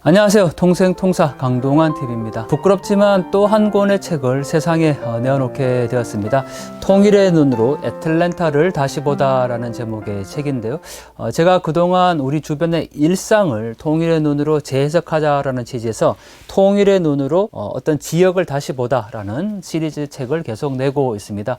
안녕하세요. 통생통사 강동환TV입니다. 부끄럽지만 또 한 권의 책을 세상에 내어놓게 되었습니다. 통일의 눈으로 애틀랜타를 다시 보다라는 제목의 책인데요. 제가 그동안 우리 주변의 일상을 통일의 눈으로 재해석하자라는 취지에서 통일의 눈으로 어떤 지역을 다시 보다라는 시리즈 책을 계속 내고 있습니다.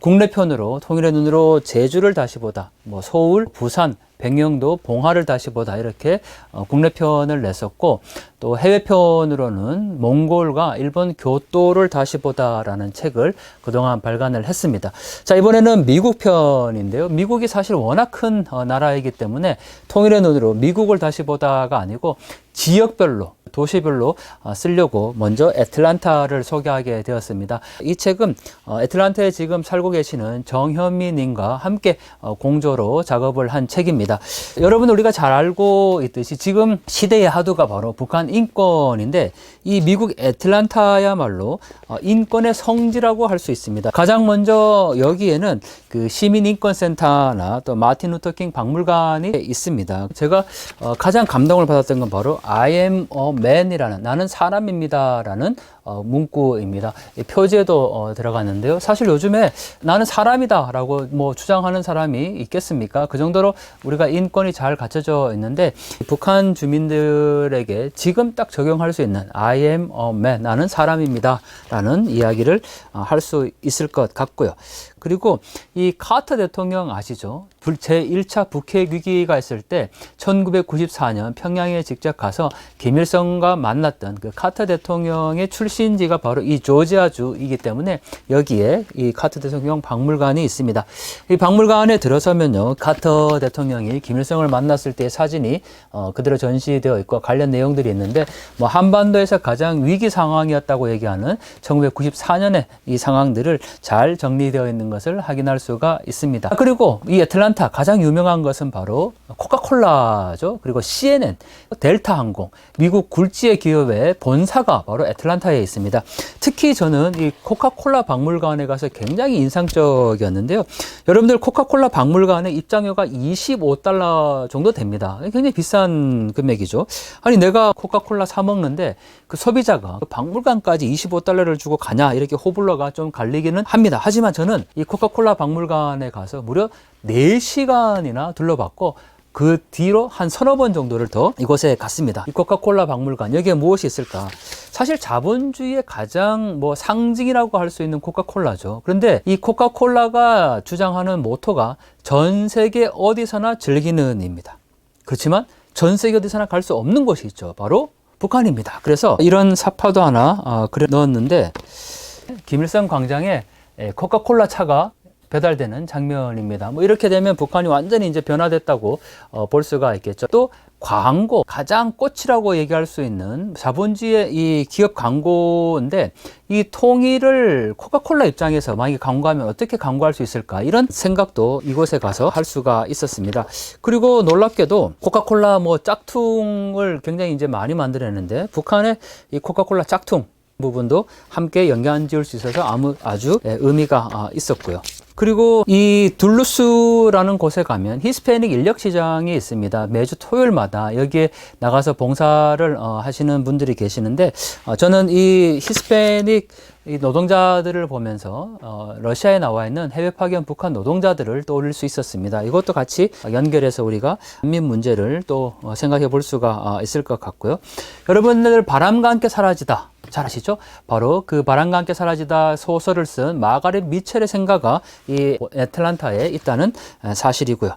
국내편으로 통일의 눈으로 제주를 다시 보다, 서울, 부산, 백령도, 봉화를 다시 보다 이렇게 국내편을 냈었고, 또 해외편으로는 몽골과 일본 교토를 다시 보다라는 책을 그동안 발간을 했습니다. 자, 이번에는 미국 편인데요. 미국이 사실 워낙 큰 나라이기 때문에 통일의 눈으로 미국을 다시 보다가 아니고 지역별로, 도시별로 쓰려고 먼저 애틀랜타를 소개하게 되었습니다. 이 책은 애틀랜타에 지금 살고 계시는 정현미 님과 함께 공조로 작업을 한 책입니다. 여러분, 우리가 잘 알고 있듯이 지금 시대의 하두가 바로 북한 인권인데, 이 미국 애틀랜타야말로 인권의 성지라고 할 수 있습니다. 가장 먼저 여기에는 그 시민인권센터나 또 마틴 루터킹 박물관이 있습니다. 제가 가장 감동을 받았던 건 바로 I am a man이라는, 나는 사람입니다라는 문구입니다. 표지에도 들어갔는데요. 사실 요즘에 나는 사람이다라고 주장하는 사람이 있겠습니까? 그 정도로 우리가 인권이 잘 갖춰져 있는데, 북한 주민들에게 지금 딱 적용할 수 있는 I am a man, 나는 사람입니다라는 이야기를 할 수 있을 것 같고요. 그리고 이 카터 대통령 아시죠? 제1차 북핵 위기가 있을 때 1994년 평양에 직접 가서 김일성과 만났던 그 카터 대통령의 출신지가 바로 이 조지아주이기 때문에 여기에 이 카터 대통령 박물관이 있습니다. 이 박물관에 들어서면요, 카터 대통령이 김일성을 만났을 때의 사진이 그대로 전시되어 있고 관련 내용들이 있는데, 한반도에서 가장 위기 상황이었다고 얘기하는 1994년의 이 상황들을 잘 정리되어 있는 것을 확인할 수가 있습니다. 그리고 이 애틀랜타 가장 유명한 것은 바로 코카콜라죠. 그리고 CNN, 델타 항공, 미국 굴지의 기업의 본사가 바로 애틀랜타에 있습니다. 특히 저는 이 코카콜라 박물관에 가서 굉장히 인상적이었는데요. 여러분들, 코카콜라 박물관의 입장료가 $25 정도 됩니다. 굉장히 비싼 금액이죠. 아니, 내가 코카콜라 사 먹는데 그 소비자가 박물관까지 $25를 주고 가냐, 이렇게 호불호가 좀 갈리기는 합니다. 하지만 저는 이 코카콜라 박물관에 가서 무려 4시간이나 둘러봤고, 그 뒤로 한 서너 번 정도를 더 이곳에 갔습니다. 이 코카콜라 박물관, 여기에 무엇이 있을까? 사실 자본주의의 가장 상징이라고 할 수 있는 코카콜라죠. 그런데 이 코카콜라가 주장하는 모토가 전 세계 어디서나 즐기는 입니다. 그렇지만 전 세계 어디서나 갈 수 없는 곳이 있죠. 바로 북한입니다. 그래서 이런 사파도 하나 그려 넣었는데, 김일성 광장에 코카콜라 차가 배달되는 장면입니다. 이렇게 되면 북한이 완전히 이제 변화됐다고 볼 수가 있겠죠. 또 광고, 가장 꽃이라고 얘기할 수 있는 자본주의의 이 기업 광고인데, 이 통일을 코카콜라 입장에서 만약에 광고하면 어떻게 광고할 수 있을까, 이런 생각도 이곳에 가서 할 수가 있었습니다. 그리고 놀랍게도 코카콜라 짝퉁을 굉장히 이제 많이 만들었는데, 북한의 이 코카콜라 짝퉁 부분도 함께 연관 지을 수 있어서 아주 의미가 있었고요. 그리고 이 둘루스라는 곳에 가면 히스패닉 인력 시장이 있습니다. 매주 토요일마다 여기에 나가서 봉사를 하시는 분들이 계시는데, 저는 이 히스패닉 노동자들을 보면서 러시아에 나와 있는 해외 파견 북한 노동자들을 떠올릴 수 있었습니다. 이것도 같이 연결해서 우리가 한민 문제를 또 생각해 볼 수가 있을 것 같고요. 여러분들, 바람과 함께 사라지다 잘 아시죠? 바로 그 바람과 함께 사라지다 소설을 쓴 마가렛 미첼의 생가가 이 애틀랜타에 있다는 사실이고요.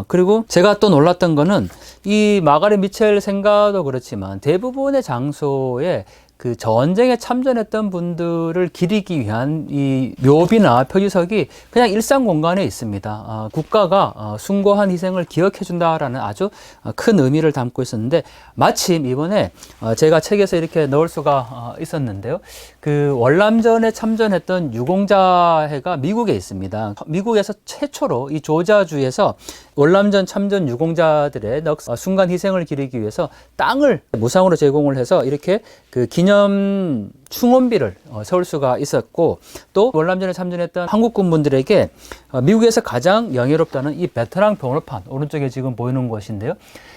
그리고 제가 또 놀랐던 거는, 이 마가렛 미첼 생가도 그렇지만 대부분의 장소에 그 전쟁에 참전했던 분들을 기리기 위한 이 묘비나 표지석이 그냥 일상 공간에 있습니다. 국가가 숭고한 희생을 기억해 준다라는 아주 큰 의미를 담고 있었는데, 마침 이번에 제가 책에서 이렇게 넣을 수가 있었는데요. 그 월남전에 참전했던 유공자회가 미국에 있습니다. 미국에서 최초로 이 조지아주에서 월남전 참전 유공자들의 순간 희생을 기리기 위해서 땅을 무상으로 제공을 해서 이렇게 그 기념 충원비를 세울 수가 있었고, 또 월남전에 참전했던 한국 군분들에게 미국에서 가장 영예롭다는 이 베테랑 변호판, 오른쪽에 지금 보이는 것인데요.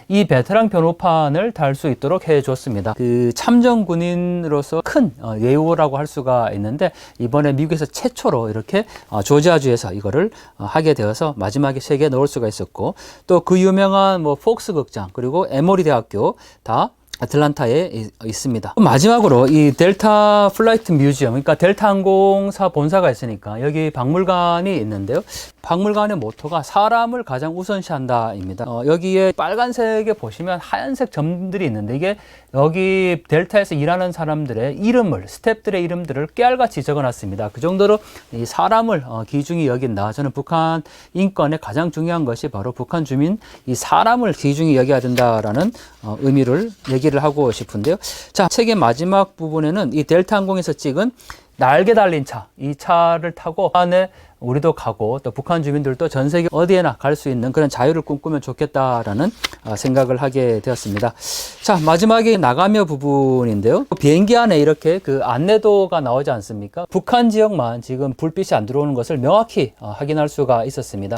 이 베테랑 변호판을 달 수 있도록 해줬습니다. 그 참전 군인으로서 큰 예우라고 할 수가 있는데, 이번에 미국에서 최초로 이렇게 조지아주에서 이거를 하게 되어서 마지막에 세계에 넣을 수가 있었고, 또 그 유명한 뭐 폭스 극장, 그리고 에모리 대학교 다 애틀란타에 있습니다. 마지막으로 이 델타 플라이트 뮤지엄, 그러니까 델타 항공사 본사가 있으니까 여기 박물관이 있는데요. 박물관의 모토가 사람을 가장 우선시한다입니다. 여기에 빨간색에 보시면 하얀색 점들이 있는데, 이게 여기 델타에서 일하는 사람들의 이름을, 스태프들의 이름들을 깨알같이 적어놨습니다. 그 정도로 이 사람을 귀중히 여긴다. 저는 북한 인권의 가장 중요한 것이 바로 북한 주민 이 사람을 귀중히 여겨야 된다라는 의미를 얘기를 하고 싶은데요. 자, 책의 마지막 부분에는 이 델타 항공에서 찍은 날개 달린 차, 이 차를 타고 안에 우리도 가고 또 북한 주민들도 전 세계 어디에나 갈 수 있는 그런 자유를 꿈꾸면 좋겠다라는 생각을 하게 되었습니다. 자, 마지막에 나가며 부분인데요. 비행기 안에 이렇게 그 안내도가 나오지 않습니까? 북한 지역만 지금 불빛이 안 들어오는 것을 명확히 확인할 수가 있었습니다.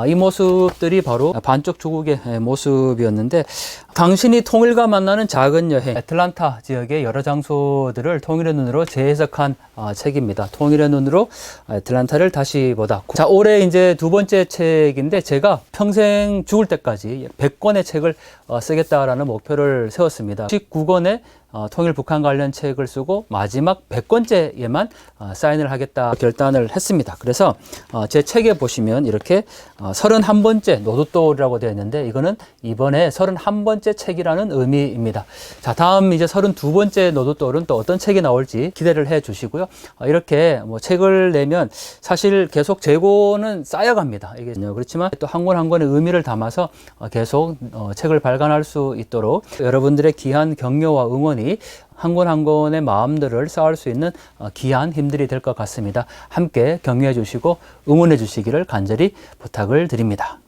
이 모습들이 바로 반쪽 조국의 모습이었는데, 당신이 통일과 만나는 작은 여행, 애틀란타 지역의 여러 장소들을 통일의 눈으로 재해석한 책입니다. 통일의 눈으로 애틀란타를 다시 보다. 자, 올해 이제 두 번째 책인데, 제가 평생 죽을 때까지 100권의 책을 쓰겠다라는 목표를 세웠습니다. 19권의 통일 북한 관련 책을 쓰고 마지막 100권째에만 사인을 하겠다 결단을 했습니다. 그래서 제 책에 보시면 이렇게 31번째 노두돌이라고 되어 있는데, 이거는 이번에 31번째 책이라는 의미입니다. 자, 다음 이제 32번째 노두돌은 또 어떤 책이 나올지 기대를 해 주시고요. 이렇게 뭐 책을 내면 사실 계속 재고는 쌓여갑니다. 이게 그렇지만 또 한 권 한 권의 의미를 담아서 계속 책을 발간할 수 있도록 여러분들의 귀한 격려와 응원이 한 권 한 권의 마음들을 쌓을 수 있는 귀한 힘들이 될 것 같습니다. 함께 격려해 주시고 응원해 주시기를 간절히 부탁을 드립니다.